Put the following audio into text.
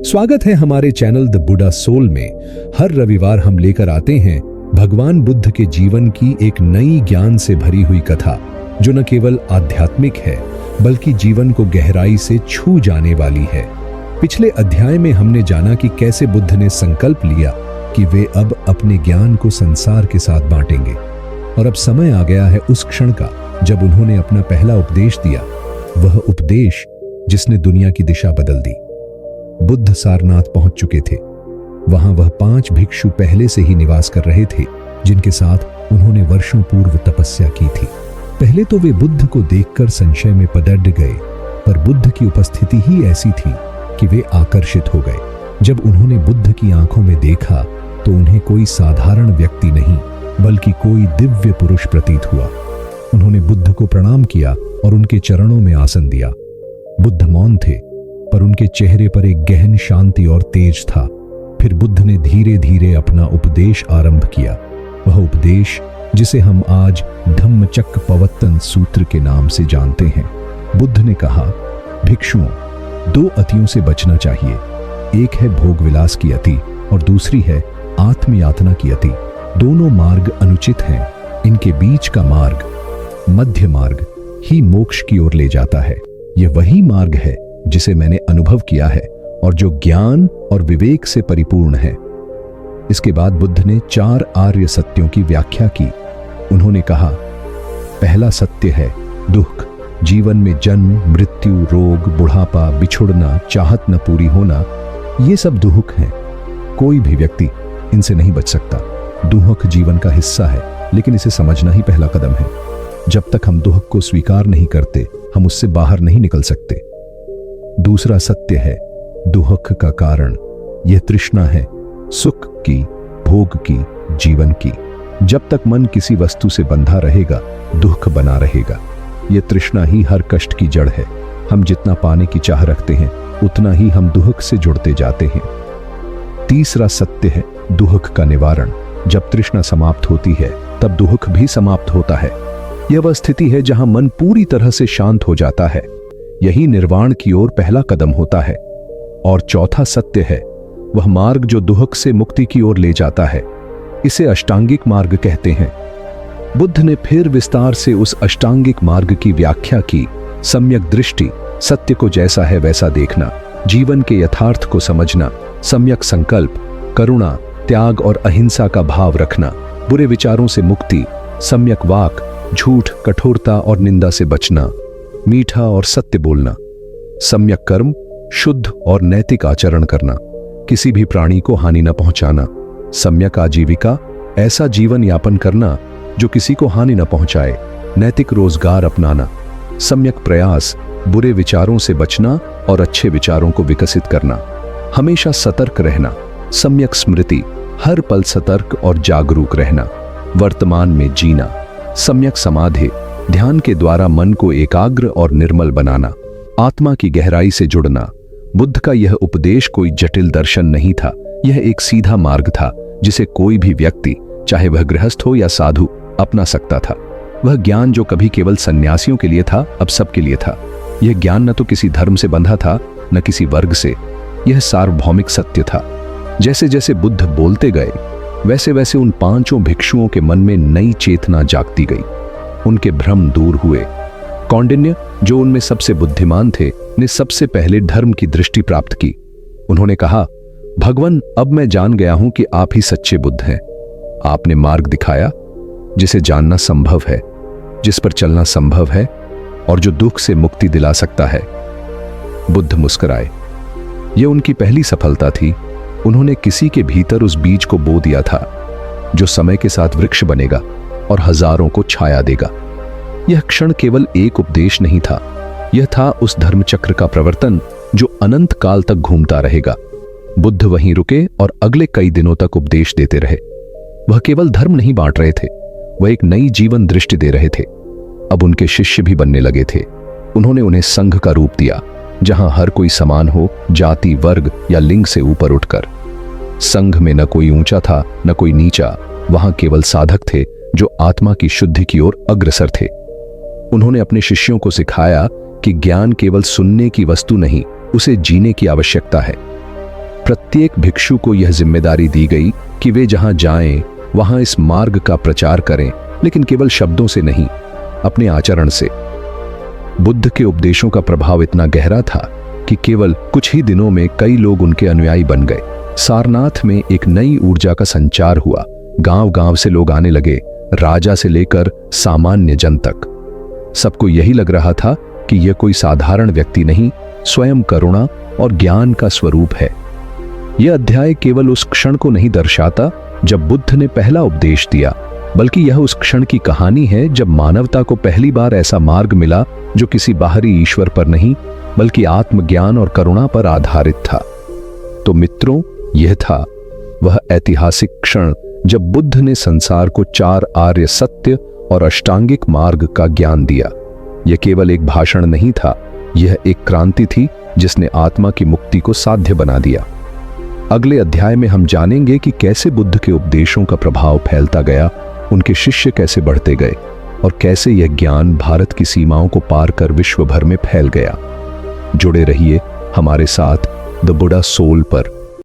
स्वागत है हमारे चैनल द बुडा सोल में। हर रविवार हम लेकर आते हैं भगवान बुद्ध के जीवन की एक नई ज्ञान से भरी हुई कथा, जो न केवल आध्यात्मिक है बल्कि जीवन को गहराई से छू जाने वाली है। पिछले अध्याय में हमने जाना कि कैसे बुद्ध ने संकल्प लिया कि वे अब अपने ज्ञान को संसार के साथ बांटेंगे, और अब समय आ गया है उस क्षण का जब उन्होंने अपना पहला उपदेश दिया, वह उपदेश जिसने दुनिया की दिशा बदल दी। बुद्ध सारनाथ पहुंच चुके थे। वहां वह 5 भिक्षु पहले से ही निवास कर रहे थे, जिनके साथ उन्होंने वर्षों पूर्व तपस्या की थी। पहले तो वे बुद्ध को देखकर संशय में पड़े गए, पर बुद्ध की उपस्थिति ही ऐसी थी कि वे आकर्षित हो गए। जब उन्होंने बुद्ध की आंखों में देखा तो उन्हें कोई साधारण व्यक्ति नहीं बल्कि कोई दिव्य पुरुष प्रतीत हुआ। उन्होंने बुद्ध को प्रणाम किया और उनके चरणों में आसन दिया। बुद्ध मौन थे, पर उनके चेहरे पर एक गहन शांति और तेज था। फिर बुद्ध ने धीरे धीरे अपना उपदेश आरंभ किया, वह उपदेश जिसे हम आज धम्मचक्कपवत्तन सूत्र के नाम से जानते हैं। बुद्ध ने कहा, भिक्षुओं, 2 अतियों से बचना चाहिए। एक है भोग विलास की अति और दूसरी है आत्मयातना की अति। दोनों मार्ग अनुचित हैं। इनके बीच का मार्ग, मध्य मार्ग, ही मोक्ष की ओर ले जाता है। यह वही मार्ग है जिसे मैंने अनुभव किया है और जो ज्ञान और विवेक से परिपूर्ण है। इसके बाद बुद्ध ने 4 आर्य सत्यों की व्याख्या की। उन्होंने कहा, पहला सत्य है दुख। जीवन में जन्म, मृत्यु, रोग, बुढ़ापा, बिछुड़ना, चाहत न पूरी होना, ये सब दुख हैं। कोई भी व्यक्ति इनसे नहीं बच सकता। दुख जीवन का हिस्सा है, लेकिन इसे समझना ही पहला कदम है। जब तक हम दुख को स्वीकार नहीं करते, हम उससे बाहर नहीं निकल सकते। दूसरा सत्य है दुख का कारण। यह तृष्णा है सुख की, भोग की, जीवन की। जब तक मन किसी वस्तु से बंधा रहेगा, दुख बना रहेगा। यह तृष्णा ही हर कष्ट की जड़ है। हम जितना पाने की चाह रखते हैं, उतना ही हम दुख से जुड़ते जाते हैं। तीसरा सत्य है दुख का निवारण। जब तृष्णा समाप्त होती है, तब दुख भी समाप्त होता है। यह वह स्थिति है जहां मन पूरी तरह से शांत हो जाता है। यही निर्वाण की ओर पहला कदम होता है। और चौथा सत्य है वह मार्ग जो दुख से मुक्ति की ओर ले जाता है। इसे अष्टांगिक मार्ग कहते हैं। बुद्ध ने फिर विस्तार से उस अष्टांगिक मार्ग की व्याख्या की। सम्यक दृष्टि, सत्य को जैसा है वैसा देखना, जीवन के यथार्थ को समझना, सम्यक संकल्प, करुणा, त्याग और अहिंसा का भाव रखना, बुरे विचारों से मुक्ति, सम्यक वाक, झूठ, कठोरता और निंदा से बचना, मीठा और सत्य बोलना, सम्यक कर्म, शुद्ध और नैतिक आचरण करना, किसी भी प्राणी को हानि न पहुंचाना, सम्यक आजीविका, ऐसा जीवन यापन करना जो किसी को हानि न पहुंचाए, नैतिक रोजगार अपनाना, सम्यक प्रयास, बुरे विचारों से बचना और अच्छे विचारों को विकसित करना, हमेशा सतर्क रहना, सम्यक स्मृति, हर पल सतर्क और जागरूक रहना, वर्तमान में जीना, सम्यक समाधि, ध्यान के द्वारा मन को एकाग्र और निर्मल बनाना, आत्मा की गहराई से जुड़ना। बुद्ध का यह उपदेश कोई जटिल दर्शन नहीं था। यह एक सीधा मार्ग था जिसे कोई भी व्यक्ति, चाहे वह गृहस्थ हो या साधु, अपना सकता था। वह ज्ञान जो कभी केवल सन्यासियों के लिए था, अब सबके लिए था। यह ज्ञान न तो किसी धर्म से बंधा था, न किसी वर्ग से। यह सार्वभौमिक सत्य था। जैसे जैसे बुद्ध बोलते गए, वैसे वैसे उन 5 भिक्षुओं के मन में नई चेतना जागती गई। उनके भ्रम दूर हुए। कौंडिन्य, जो उनमें सबसे बुद्धिमान थे, ने सबसे पहले धर्म की दृष्टि प्राप्त की। उन्होंने कहा, भगवान, अब मैं जान गया हूं कि आप ही सच्चे बुद्ध हैं। आपने मार्ग दिखाया जिसे जानना संभव है, जिस पर चलना संभव है और जो दुख से मुक्ति दिला सकता है। बुद्ध मुस्कुराए। यह उनकी पहली सफलता थी। उन्होंने किसी के भीतर उस बीज को बो दिया था जो समय के साथ वृक्ष बनेगा और हजारों को छाया देगा। यह क्षण केवल एक उपदेश नहीं था, यह था उस धर्मचक्र का प्रवर्तन जो अनंत काल तक घूमता रहेगा। बुद्ध वहीं रुके और अगले कई दिनों तक उपदेश देते रहे। वह केवल धर्म नहीं बांट रहे थे, वह एक नई जीवन दृष्टि दे रहे थे। अब उनके शिष्य भी बनने लगे थे। उन्होंने उन्हें संघ का रूप दिया, जहां हर कोई समान हो, जाति, वर्ग या लिंग से ऊपर उठकर। संघ में न कोई ऊंचा था न कोई नीचा। वहां केवल साधक थे जो आत्मा की शुद्धि की ओर अग्रसर थे। उन्होंने अपने शिष्यों को सिखाया कि ज्ञान केवल सुनने की वस्तु नहीं, उसे जीने की आवश्यकता है। प्रत्येक भिक्षु को यह जिम्मेदारी दी गई कि वे जहां जाएं वहां इस मार्ग का प्रचार करें, लेकिन केवल शब्दों से नहीं, अपने आचरण से। बुद्ध के उपदेशों का प्रभाव इतना गहरा था कि केवल कुछ ही दिनों में कई लोग उनके अनुयायी बन गए। सारनाथ में एक नई ऊर्जा का संचार हुआ। गांव-गांव से लोग आने लगे, राजा से लेकर सामान्य जन तक। सबको यही लग रहा था कि यह कोई साधारण व्यक्ति नहीं, स्वयं करुणा और ज्ञान का स्वरूप है। यह अध्याय केवल उस क्षण को नहीं दर्शाता जब बुद्ध ने पहला उपदेश दिया, बल्कि यह उस क्षण की कहानी है जब मानवता को पहली बार ऐसा मार्ग मिला जो किसी बाहरी ईश्वर पर नहीं, बल्कि आत्मज्ञान और करुणा पर आधारित था। तो मित्रों, यह था वह ऐतिहासिक क्षण जब बुद्ध ने संसार को 4 आर्य सत्य और अष्टांगिक मार्ग का ज्ञान दिया। यह केवल एक भाषण नहीं था, यह एक क्रांति थी जिसने आत्मा की मुक्ति को साध्य बना दिया। अगले अध्याय में हम जानेंगे कि कैसे बुद्ध के उपदेशों का प्रभाव फैलता गया, उनके शिष्य कैसे बढ़ते गए और कैसे यह ज्ञान भारत की सीमाओं को पार कर विश्व भर में फैल गया। जुड़े रहिए हमारे साथ द बुडा सोल पर।